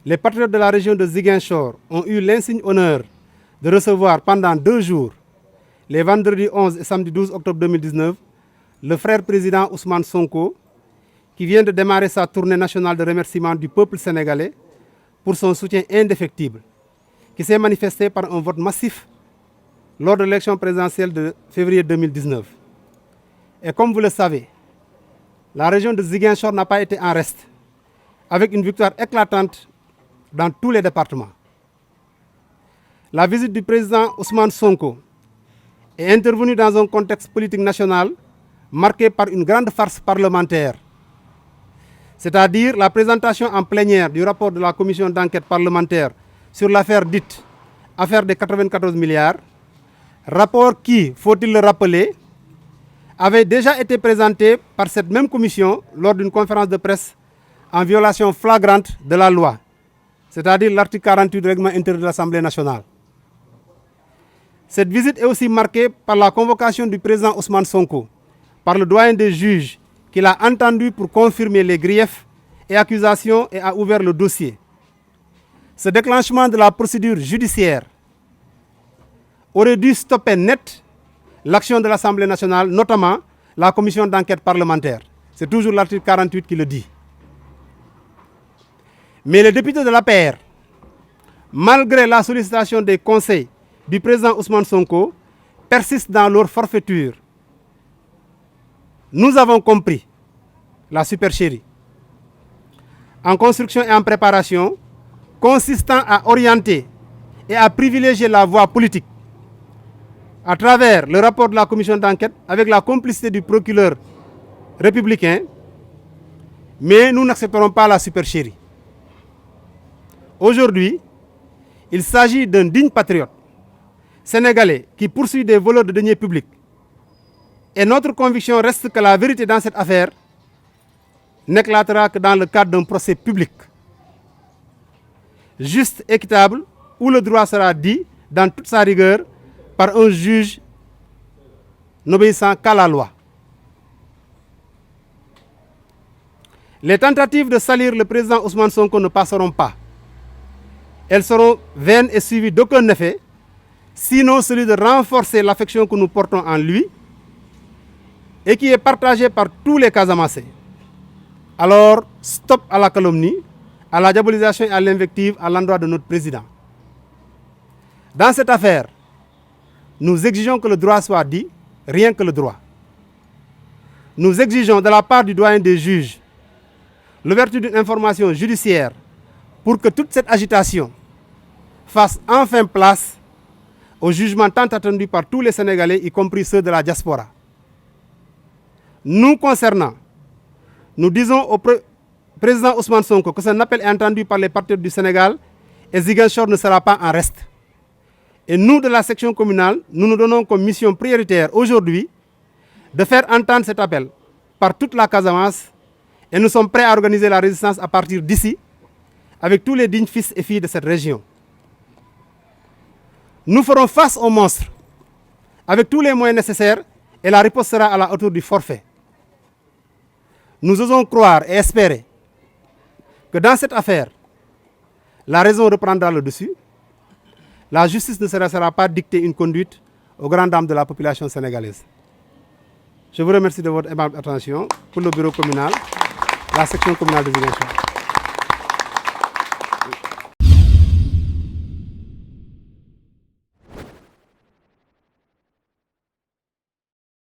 les patriotes de la région de Ziguinchor ont eu l'insigne honneur de recevoir pendant 2 jours, les vendredis 11 et samedi 12 octobre 2019, le frère président Ousmane Sonko, qui vient de démarrer sa tournée nationale de remerciement du peuple sénégalais pour son soutien indéfectible, qui s'est manifesté par un vote massif lors de l'élection présidentielle de février 2019. Et comme vous le savez, la région de Ziguinchor n'a pas été en reste, avec une victoire éclatante dans tous les départements. La visite du président Ousmane Sonko est intervenue dans un contexte politique national marqué par une grande farce parlementaire, c'est-à-dire la présentation en plénière du rapport de la commission d'enquête parlementaire sur l'affaire dite « affaire des 94 milliards », rapport qui, faut-il le rappeler, avait déjà été présenté par cette même commission lors d'une conférence de presse en violation flagrante de la loi, c'est-à-dire l'article 48 du règlement intérieur de l'Assemblée nationale. Cette visite est aussi marquée par la convocation du président Ousmane Sonko par le doyen des juges qu'il a entendu pour confirmer les griefs et accusations et a ouvert le dossier. Ce déclenchement de la procédure judiciaire aurait dû stopper net l'action de l'Assemblée nationale, notamment la commission d'enquête parlementaire. C'est toujours l'article 48 qui le dit. Mais les députés de l'APR, malgré la sollicitation des conseils du président Ousmane Sonko, persistent dans leur forfaiture. Nous avons compris la supercherie en construction et en préparation, consistant à orienter et à privilégier la voie politique à travers le rapport de la commission d'enquête avec la complicité du procureur républicain, mais nous n'accepterons pas la supercherie. Aujourd'hui, il s'agit d'un digne patriote sénégalais qui poursuit des voleurs de deniers publics. Et notre conviction reste que la vérité dans cette affaire n'éclatera que dans le cadre d'un procès public, juste, équitable, où le droit sera dit dans toute sa rigueur par un juge n'obéissant qu'à la loi. Les tentatives de salir le président Ousmane Sonko ne passeront pas. Elles seront vaines et suivies d'aucun effet, sinon celui de renforcer l'affection que nous portons en lui et qui est partagée par tous les Casamassés. Alors, stop à la calomnie, à la diabolisation et à l'invective à l'endroit de notre président. Dans cette affaire, nous exigeons que le droit soit dit, rien que le droit. Nous exigeons de la part du doyen des juges l'ouverture d'une information judiciaire pour que toute cette agitation fasse enfin place au jugement tant attendu par tous les Sénégalais, y compris ceux de la diaspora. Nous concernant, nous disons au président Ousmane Sonko que son appel est entendu par les patriotes du Sénégal et Ziguinchor ne sera pas en reste. Et nous, de la section communale, nous nous donnons comme mission prioritaire aujourd'hui de faire entendre cet appel par toute la Casamance et nous sommes prêts à organiser la résistance à partir d'ici avec tous les dignes fils et filles de cette région. Nous ferons face aux monstres avec tous les moyens nécessaires et la riposte sera à la hauteur du forfait. Nous osons croire et espérer que dans cette affaire, la raison reprendra le dessus. La justice ne se laissera pas dicter une conduite aux grandes dames de la population sénégalaise. Je vous remercie de votre aimable attention pour le bureau communal, la section communale de Ziguinchor.